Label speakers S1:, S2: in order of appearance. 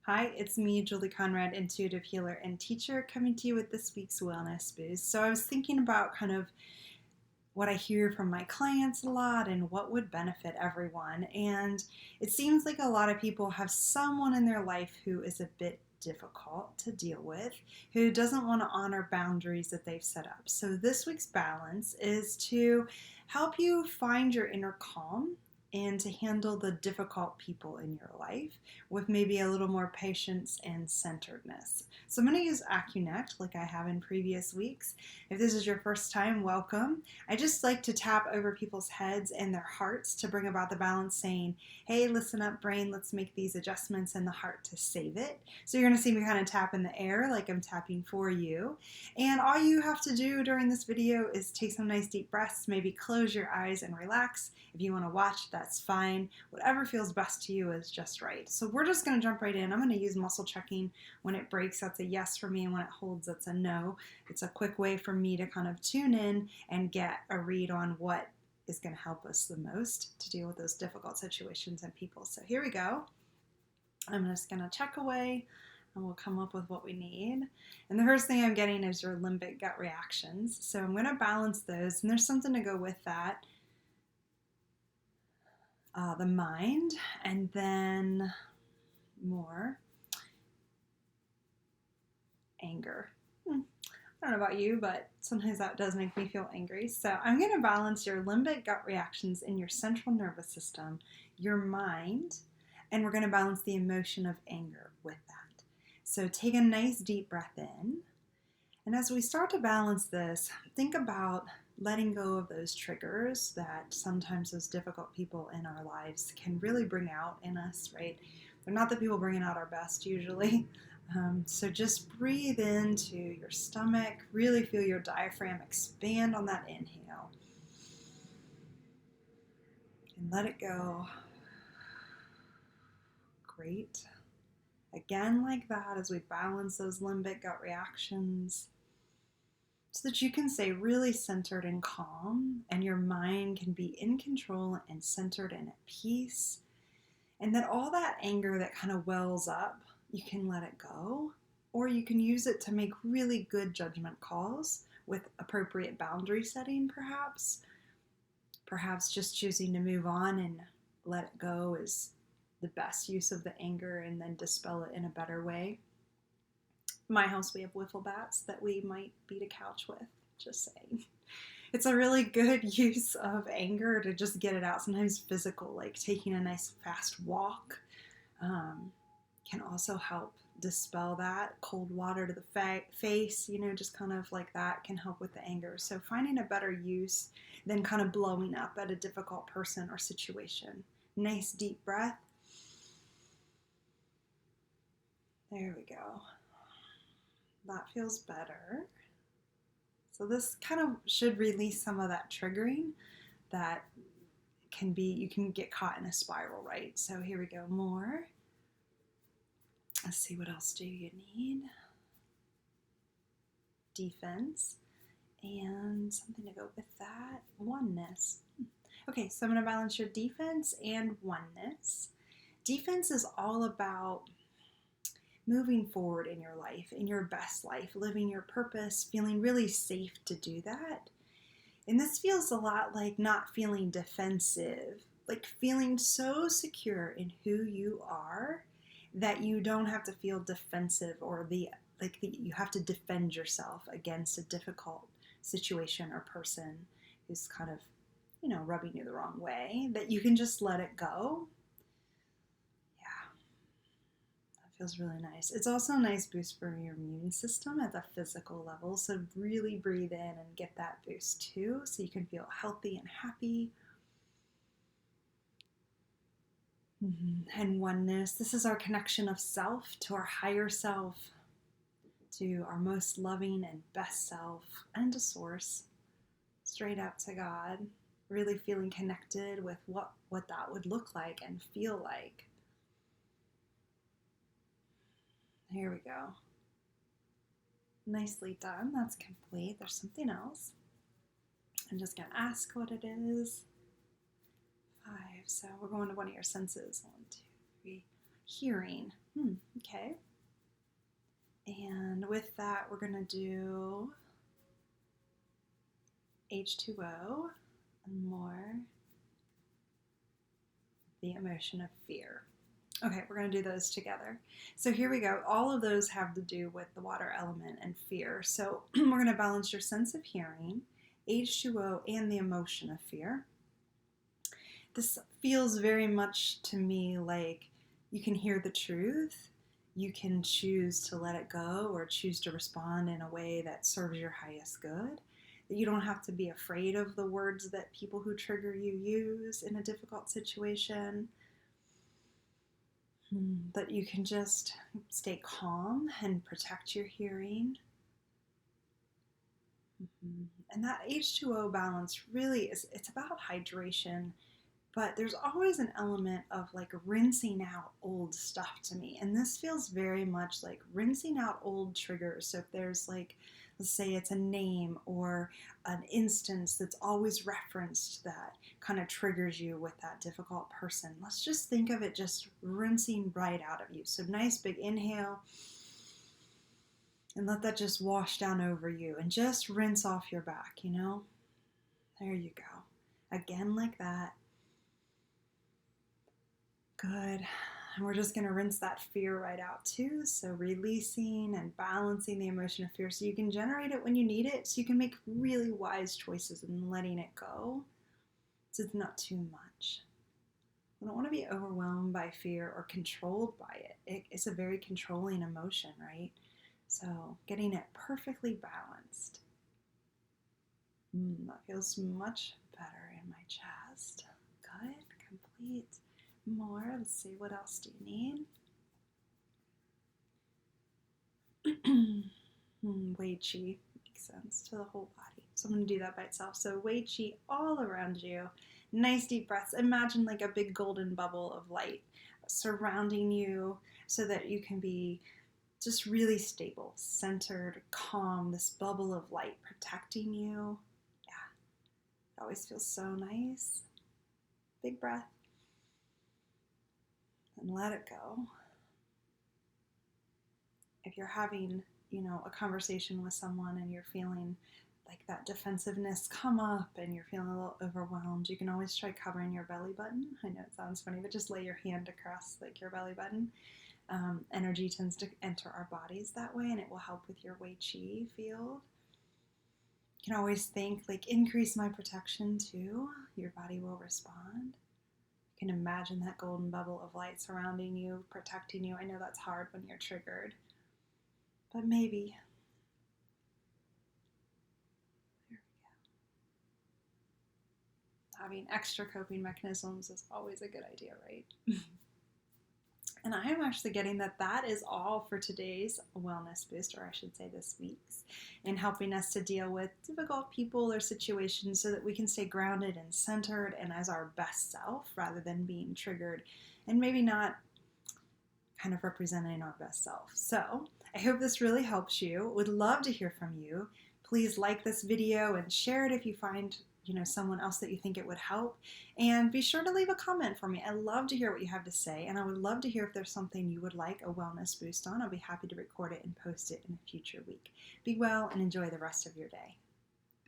S1: Hi, it's me, Julie Conrad, intuitive healer and teacher, coming to you with this week's wellness boost. So I was thinking about kind of what I hear from my clients a lot and what would benefit everyone. And it seems like a lot of people have someone in their life who is a bit difficult to deal with, who doesn't want to honor boundaries that they've set up. So this week's balance is to help you find your inner calm and to handle the difficult people in your life with maybe a little more patience and centeredness. So I'm going to use AccuNect like I have in previous weeks. If this is your first time, welcome. I just like to tap over people's heads and their hearts to bring about the balance, saying, hey, listen up, brain, let's make these adjustments in the heart to save it. So you're going to see me kind of tap in the air like I'm tapping for you. And all you have to do during this video is take some nice deep breaths, maybe close your eyes and relax. If you want to watch, that's fine. Whatever feels best to you is just right. So we're just going to jump right in. I'm going to use muscle checking. When it breaks, that's a yes for me, and when it holds, that's a no. It's a quick way for me to kind of tune in and get a read on what is going to help us the most to deal with those difficult situations and people. So here we go. I'm just going to check away and we'll come up with what we need. And the first thing I'm getting is your limbic gut reactions. So I'm going to balance those, and there's something to go with that. The mind, and then more anger. I don't know about you, but sometimes that does make me feel angry. So I'm going to balance your limbic gut reactions in your central nervous system, your mind, and we're going to balance the emotion of anger with that. So take a nice deep breath in. And as we start to balance this, think about letting go of those triggers that sometimes those difficult people in our lives can really bring out in us, right? They're not the people bringing out our best usually. So just breathe into your stomach, really feel your diaphragm expand on that inhale. And let it go. Great. Again, like that, as we balance those limbic gut reactions, so that you can stay really centered and calm, and your mind can be in control and centered and at peace. And that all that anger that kind of wells up, you can let it go, or you can use it to make really good judgment calls with appropriate boundary setting, perhaps. Perhaps just choosing to move on and let it go is the best use of the anger, and then dispel it in a better way. In my house, we have wiffle bats that we might beat a couch with, just saying. It's a really good use of anger to just get it out. Sometimes physical, like taking a nice fast walk, can also help dispel that. Cold water to the face, just kind of like that can help with the anger. So finding a better use than kind of blowing up at a difficult person or situation. Nice deep breath. There we go. That feels better. So this kind of should release some of that triggering that can be, you can get caught in a spiral, right? So here we go, more. Let's see, what else do you need? Defense, and something to go with that, oneness. Okay, so I'm going to balance your defense and oneness. Defense is all about moving forward in your life, in your best life, living your purpose, feeling really safe to do that. And this feels a lot like not feeling defensive, like feeling so secure in who you are that you don't have to feel defensive or you have to defend yourself against a difficult situation or person who's kind of, rubbing you the wrong way, that you can just let it go. Feels really nice. It's also a nice boost for your immune system at the physical level. So really breathe in and get that boost too, so you can feel healthy and happy. And oneness. This is our connection of self to our higher self, to our most loving and best self, and to source, straight up to God. Really feeling connected with what that would look like and feel like. Here we go. Nicely done. That's complete. There's something else. I'm just going to ask what it is. 5. So we're going to one of your senses. 1, 2, 3. Hearing. Okay. And with that, we're going to do H2O and more the emotion of fear. Okay, we're going to do those together. So here we go. All of those have to do with the water element and fear. So we're going to balance your sense of hearing, H2O, and the emotion of fear. This feels very much to me like you can hear the truth. You can choose to let it go or choose to respond in a way that serves your highest good. That you don't have to be afraid of the words that people who trigger you use in a difficult situation. That you can just stay calm and protect your hearing. And that H2O balance really it's about hydration, but there's always an element of like rinsing out old stuff to me. And this feels very much like rinsing out old triggers. So if there's like, let's say it's a name or an instance that's always referenced that kind of triggers you with that difficult person, let's just think of it just rinsing right out of you. So nice big inhale. And let that just wash down over you and just rinse off your back, you know? There you go. Again, like that. Good. And we're just going to rinse that fear right out too. So releasing and balancing the emotion of fear so you can generate it when you need it, so you can make really wise choices and letting it go. So it's not too much. We don't want to be overwhelmed by fear or controlled by it. It's a very controlling emotion, right? So getting it perfectly balanced. That feels much better in my chest. Good, complete. More. Let's see, what else do you need? Wei Qi makes sense to the whole body. So I'm going to do that by itself. So Wei Qi all around you. Nice deep breaths. Imagine like a big golden bubble of light surrounding you so that you can be just really stable, centered, calm, this bubble of light protecting you. Yeah, it always feels so nice. Big breath. And let it go. If you're having, a conversation with someone and you're feeling like that defensiveness come up and you're feeling a little overwhelmed, you can always try covering your belly button. I know it sounds funny, but just lay your hand across like your belly button. Energy tends to enter our bodies that way, and it will help with your Wei Qi field. You can always think like, increase my protection too. Your body will respond. You can imagine that golden bubble of light surrounding you, protecting you. I know that's hard when you're triggered, but maybe. There we go. Having extra coping mechanisms is always a good idea, right? And I am actually getting that is all for today's wellness boost, or I should say this week's, in helping us to deal with difficult people or situations so that we can stay grounded and centered and as our best self rather than being triggered and maybe not kind of representing our best self. So I hope this really helps you. Would love to hear from you. Please like this video and share it if you find someone else that you think it would help. And be sure to leave a comment for me. I love to hear what you have to say, and I would love to hear if there's something you would like a wellness boost on. I'll be happy to record it and post it in a future week. Be well and enjoy the rest of your day.